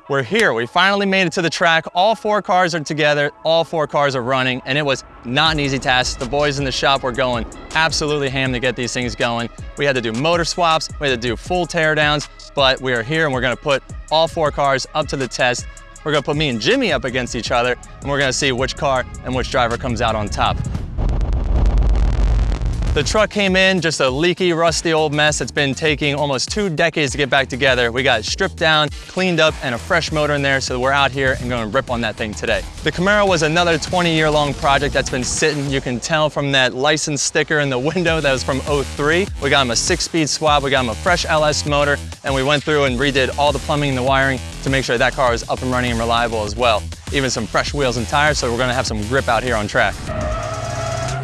We're here, we finally made it to the track. All 4 cars are together, all 4 cars are running, and it was not an easy task. The boys in the shop were going absolutely ham to get these things going. We had to do motor swaps, we had to do full teardowns, but we are here and we're gonna put all 4 cars up to the test. We're gonna put me and Jimmy up against each other, and we're gonna see which car and which driver comes out on top. The truck came in just a leaky, rusty old mess that's been taking almost 2 decades to get back together. We got it stripped down, cleaned up, and a fresh motor in there, so we're out here and gonna rip on that thing today. The Camaro was another 20-year-long project that's been sitting. You can tell from that license sticker in the window that was from '03. We got him a 6-speed swap, we got him a fresh LS motor, and we went through and redid all the plumbing and the wiring to make sure that car is up and running and reliable as well. Even some fresh wheels and tires, so we're gonna have some grip out here on track.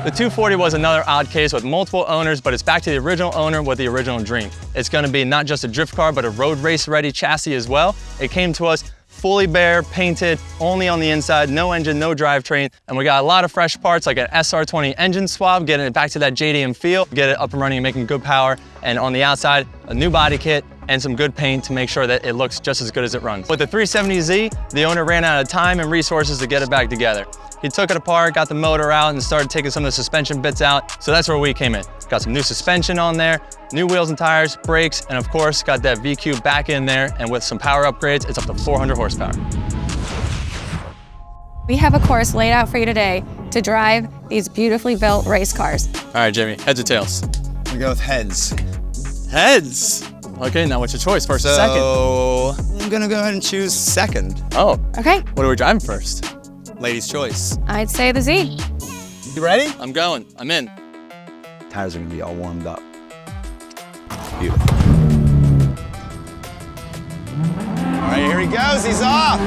The 240 was another odd case with multiple owners, but it's back to the original owner with the original dream. It's gonna be not just a drift car, but a road race ready chassis as well. It came to us fully bare, painted, only on the inside, no engine, no drivetrain, and we got a lot of fresh parts like an SR20 engine swap, getting it back to that JDM feel, get it up and running and making good power, and on the outside, a new body kit and some good paint to make sure that it looks just as good as it runs. With the 370Z, the owner ran out of time and resources to get it back together. He took it apart, got the motor out, and started taking some of the suspension bits out. So that's where we came in. Got some new suspension on there, new wheels and tires, brakes, and of course, got that VQ back in there. And with some power upgrades, it's up to 400 horsepower. We have a course laid out for you today to drive these beautifully built race cars. All right, Jimmy, heads or tails? We go with heads. Heads? Okay, now what's your choice, first or second? So, I'm gonna go ahead and choose second. Oh. Okay. What are we driving first? Ladies' choice. I'd say the Z. You ready? I'm going, I'm in. Tires are gonna be all warmed up. Beautiful. All right, here he goes, he's off.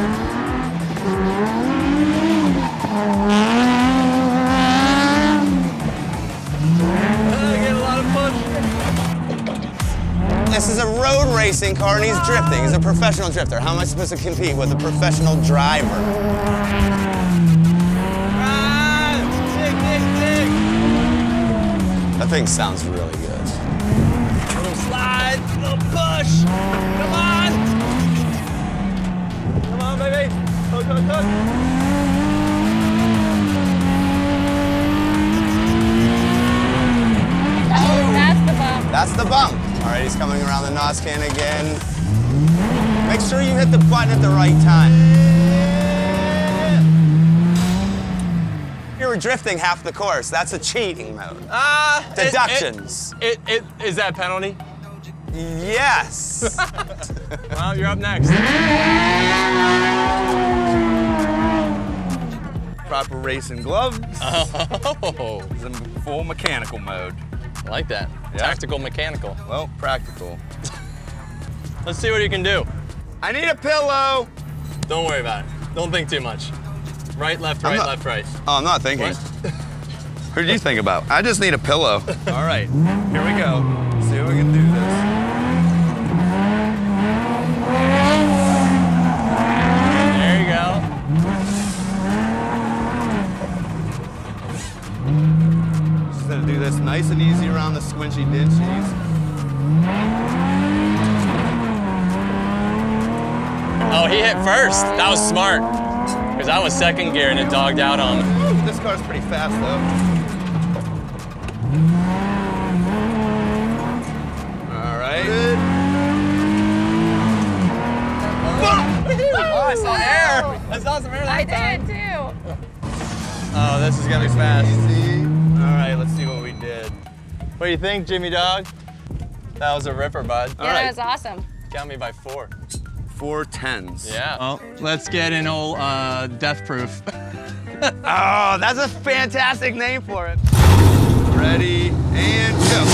Getting a lot of push. This is a road racing car and he's drifting. He's a professional drifter. How am I supposed to compete with a professional driver? That thing sounds really good. A little slide, a little push. Come on. Come on, baby. Hook, hook, hook. Oh, that's the bump. That's the bump. All right, he's coming around the NOS can again. Make sure you hit the button at the right time. You were drifting half the course. That's a cheating mode. Deductions. Is that a penalty? Yes. Well, you're up next. Proper racing gloves. Oh. It's in full mechanical mode. I like that. Yeah. Tactical, mechanical. Well, practical. Let's see what you can do. I need a pillow. Don't worry about it. Don't think too much. Right, left, right, left, right. Oh, I'm not thinking. What? What did you think about? I just need a pillow. All right, here we go. See if we can do this. There you go. Just gonna do this nice and easy around the squinchy dinchies. Oh, he hit first. That was smart. Because I was second gear and it dogged out on him. This car's pretty fast though. All right. Good. Oh, I saw air. I saw some air I that time. did too. Oh, this is gonna be fast. Easy. All right, let's see what we did. What do you think, Jimmy Dog? That was a ripper, bud. Yeah, that was awesome. Count me by 4. 4 10s. Yeah. Well, let's get an old death proof. Oh, that's a fantastic name for it. Ready, and go.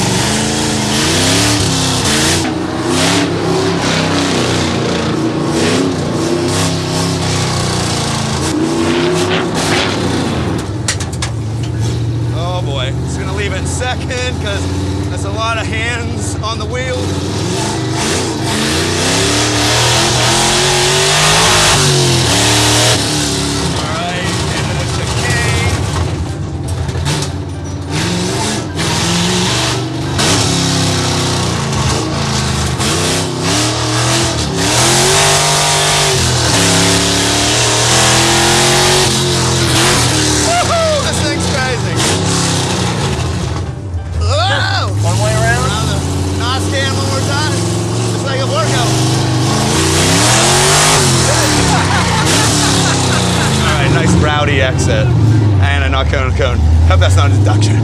Oh boy, just gonna leave it second because that's a lot of hands on the wheel. 40 exit. And a not cone. Hope that's not a deduction.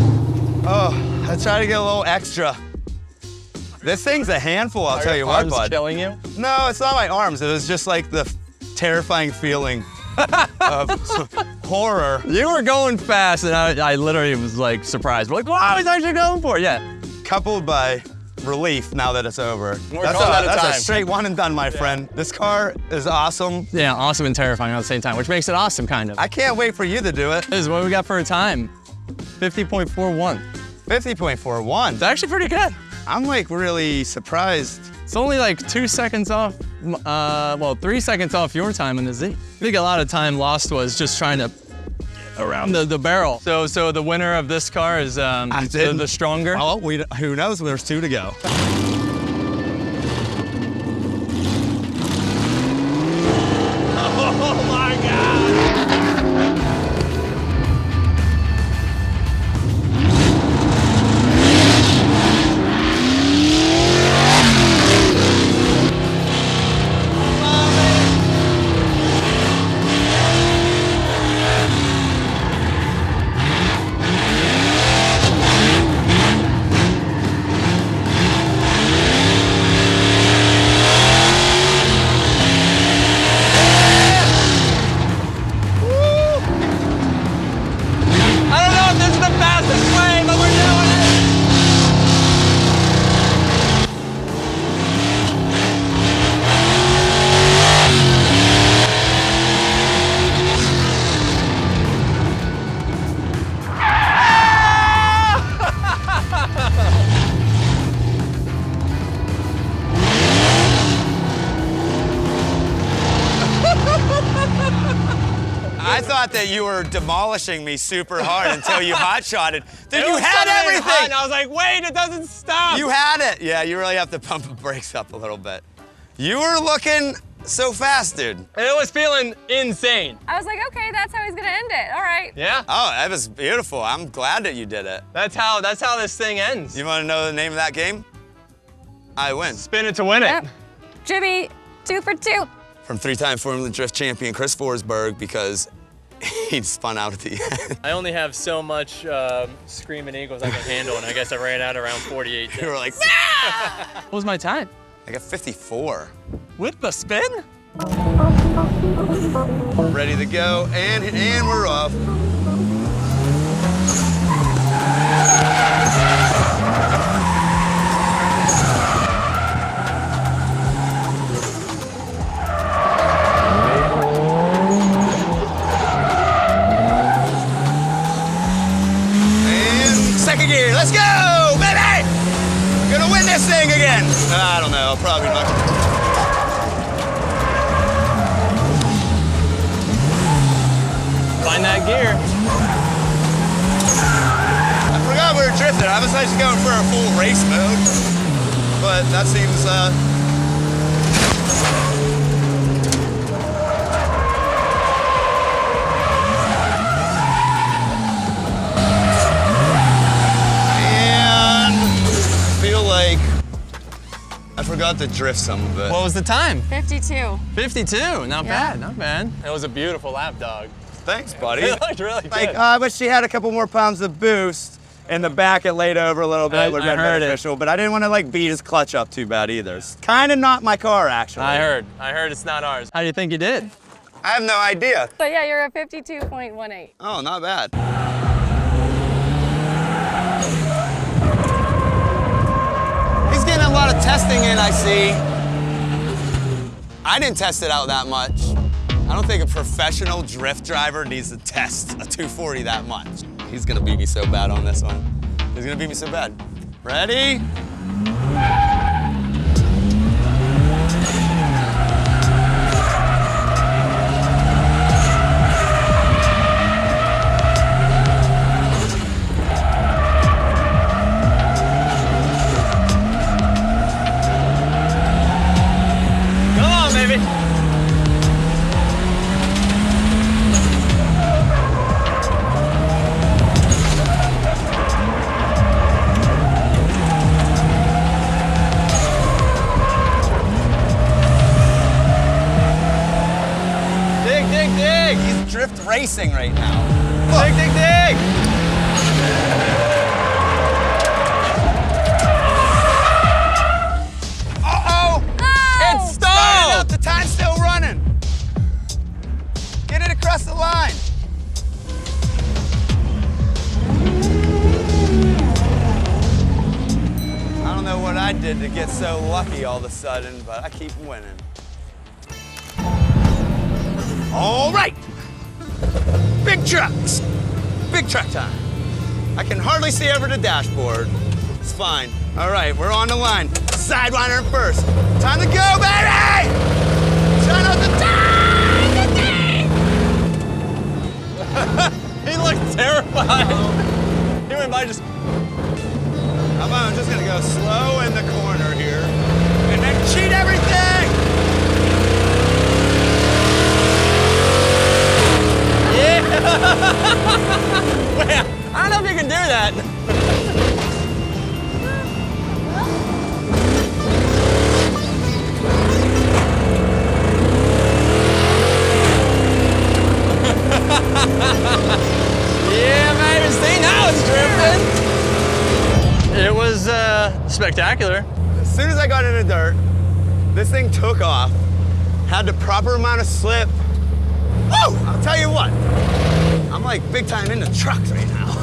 Oh, I try to get a little extra. This thing's a handful, I'll tell you what, bud. Killing you? No, it's not my arms. It was just like the terrifying feeling of horror. You were going fast, and I literally was like surprised. We're like, wow, he's actually going for it. Yeah. Coupled by relief now that it's over. That's a straight one and done, my friend. This car is awesome. Yeah, awesome and terrifying at the same time, which makes it awesome, kind of. I can't wait for you to do it. This is what we got for a time. 50.41. 50.41. It's actually pretty good. I'm like really surprised. It's only like 2 seconds off, well, 3 seconds off your time in the Z. I think a lot of time lost was just trying to around the barrel. So the winner of this car is the stronger. Oh, who knows? There's 2 to go. Oh my God. I thought that you were demolishing me super hard until you hot-shotted. Dude, you had everything! And I was like, wait, it doesn't stop! You had it! Yeah, you really have to pump the brakes up a little bit. You were looking so fast, dude. And it was feeling insane. I was like, okay, that's how he's gonna end it. All right. Yeah? Oh, that was beautiful. I'm glad that you did it. That's how this thing ends. You want to know the name of that game? I win. Spin it to win it. Yep. Jimmy, 2 for 2. From 3-time Formula Drift champion Chris Forsberg, because he spun out at the end. I only have so much screaming eagles I can handle, and I guess I ran out around 48. You were like, What was my time? I got 54. With the spin? Ready to go, and we're off. Second gear, let's go, baby! Gonna win this thing again. I don't know, probably not. Find that gear. I forgot we were drifting. I was actually going for a full race mode, but that seems, I forgot to drift some of it. What was the time? 52. 52, not bad, not bad. It was a beautiful lap, dog. Thanks, buddy. It looked really good. Like, I wish she had a couple more pounds of boost. In the back, it laid over a little bit. I Would have been heard it. beneficial, but I didn't want to like beat his clutch up too bad either. It's kind of not my car, actually. I heard it's not ours. How do you think you did? I have no idea. So yeah, you're at 52.18. Oh, not bad. He's getting a lot of testing in, I see. I didn't test it out that much. I don't think a professional drift driver needs to test a 240 that much. He's gonna beat me so bad on this one. He's gonna beat me so bad. Ready? Come on, baby. drift racing right now. Dig, dig, dig! Uh-oh! Oh! It stalled! The time's still running. Get it across the line. I don't know what I did to get so lucky all of a sudden, but I keep winning. All right. Big trucks. Big truck time. I can hardly see over the dashboard. It's fine. All right, we're on the line. Sidewinder first. Time to go, baby! Try not to die! He looked terrified. He went by just. How about I'm just gonna go slow in the corner here and then cheat everything! Wait, I don't know if you can do that. Yeah, baby, see, now it's drifting. It was spectacular. As soon as I got in the dirt, this thing took off, had the proper amount of slip. Woo! I'll tell you what, I'm like big time into trucks right now.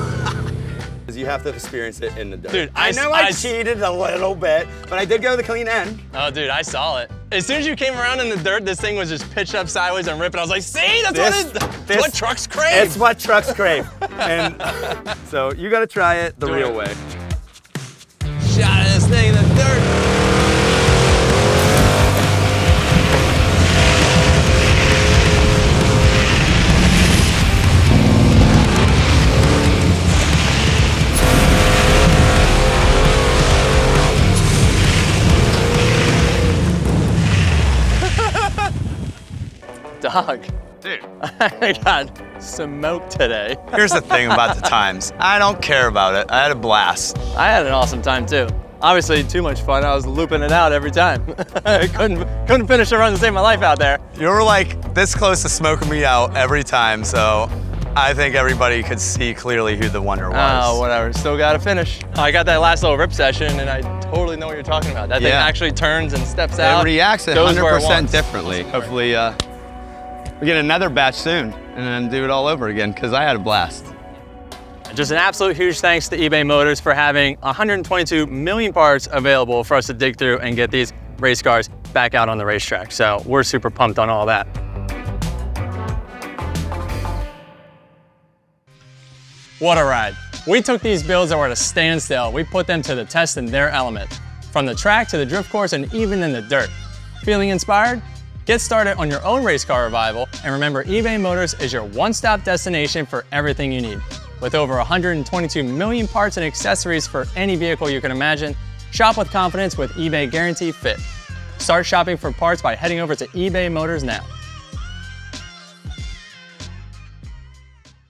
Because you have to experience it in the dirt. Dude, I know I cheated a little bit, but I did go the clean end. Oh, dude, I saw it. As soon as you came around in the dirt, this thing was just pitched up sideways and ripping. I was like, see, that's what trucks crave. It's what trucks crave. And so you gotta try it the real way. Shot of this thing in the dirt. Dog. Dude. I got smoked today. Here's the thing about the times. I don't care about it. I had a blast. I had an awesome time too. Obviously too much fun. I was looping it out every time. I couldn't finish a run to save my life out there. You were like this close to smoking me out every time, so I think everybody could see clearly who the winner was. Oh, whatever. Still got to finish. I got that last little rip session, and I totally know what you're talking about. That thing actually turns and steps out. It reacts goes where it 100% wants. differently. Hopefully, we get another batch soon and then do it all over again because I had a blast. Just an absolute huge thanks to eBay Motors for having 122 million parts available for us to dig through and get these race cars back out on the racetrack. So we're super pumped on all that. What a ride. We took these builds that were at a standstill. We put them to the test in their element. From the track to the drift course and even in the dirt. Feeling inspired? Get started on your own race car revival, and remember, eBay Motors is your one-stop destination for everything you need. With over 122 million parts and accessories for any vehicle you can imagine, shop with confidence with eBay Guarantee Fit. Start shopping for parts by heading over to eBay Motors now.